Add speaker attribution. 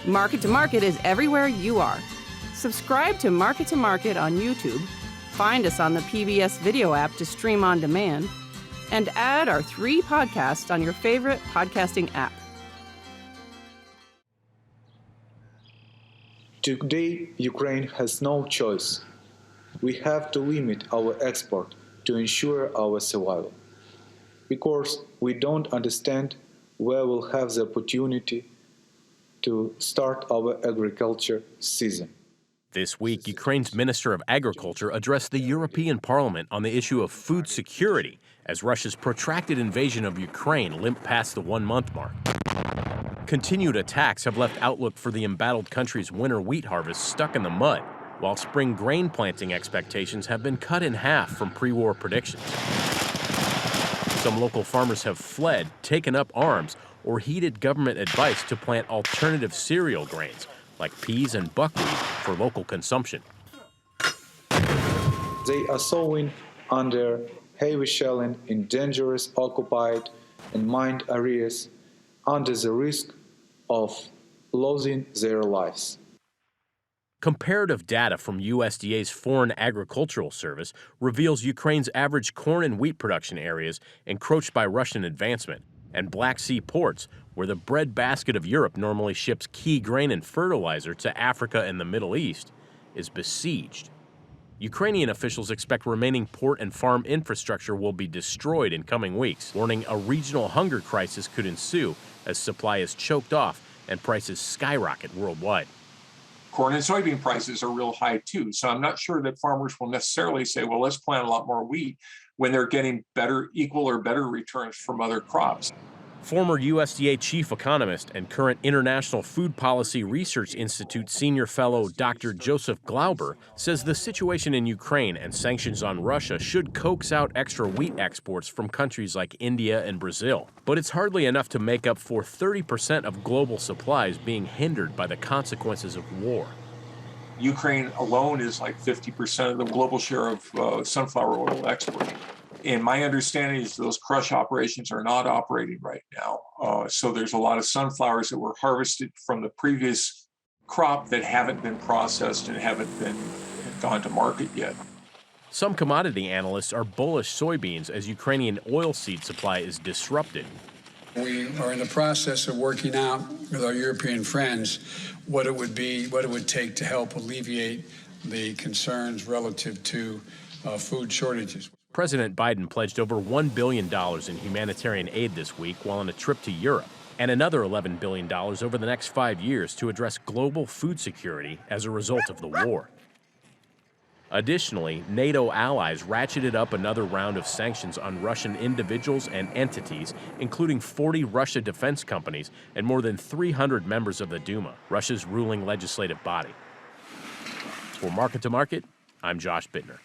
Speaker 1: Market to Market is everywhere you are. Subscribe to Market on YouTube, find us on the PBS video app to stream on demand, and add our 3 podcasts on your favorite podcasting app.
Speaker 2: Today, Ukraine has no choice. We have to limit our export to ensure our survival, because we don't understand where we'll have the opportunity to start our agriculture season.
Speaker 3: This week, Ukraine's Minister of Agriculture addressed the European Parliament on the issue of food security as Russia's protracted invasion of Ukraine limped past the 1-month mark. Continued attacks have left outlook for the embattled country's winter wheat harvest stuck in the mud, while spring grain planting expectations have been cut in half from pre-war predictions. Some local farmers have fled, taken up arms, or heeded government advice to plant alternative cereal grains like peas and buckwheat for local consumption.
Speaker 2: They are sowing under heavy shelling in dangerous occupied and mined areas under the risk of losing their lives.
Speaker 3: Comparative data from USDA's Foreign Agricultural Service reveals Ukraine's average corn and wheat production areas encroached by Russian advancement, and Black Sea ports, where the breadbasket of Europe normally ships key grain and fertilizer to Africa and the Middle East, is besieged. Ukrainian officials expect remaining port and farm infrastructure will be destroyed in coming weeks, warning a regional hunger crisis could ensue as supply is choked off and prices skyrocket worldwide.
Speaker 4: Corn and soybean prices are real high too, so I'm not sure that farmers will necessarily say, well, let's plant a lot more wheat when they're getting equal or better returns from other crops.
Speaker 3: Former USDA chief economist and current International Food Policy Research Institute senior fellow Dr. Joseph Glauber says the situation in Ukraine and sanctions on Russia should coax out extra wheat exports from countries like India and Brazil. But it's hardly enough to make up for 30% of global supplies being hindered by the consequences of war.
Speaker 4: Ukraine alone is like 50% of the global share of sunflower oil export. And my understanding is those crush operations are not operating right now. So there's a lot of sunflowers that were harvested from the previous crop that haven't been processed and haven't been gone to market yet.
Speaker 3: Some commodity analysts are bullish soybeans as Ukrainian oilseed supply is disrupted.
Speaker 5: We are in the process of working out with our European friends what it would take to help alleviate the concerns relative to food shortages.
Speaker 3: President Biden pledged over $1 billion in humanitarian aid this week while on a trip to Europe, and another $11 billion over the next 5 years to address global food security as a result of the war. Additionally, NATO allies ratcheted up another round of sanctions on Russian individuals and entities, including 40 Russia defense companies and more than 300 members of the Duma, Russia's ruling legislative body. For Market to Market, I'm Josh Bittner.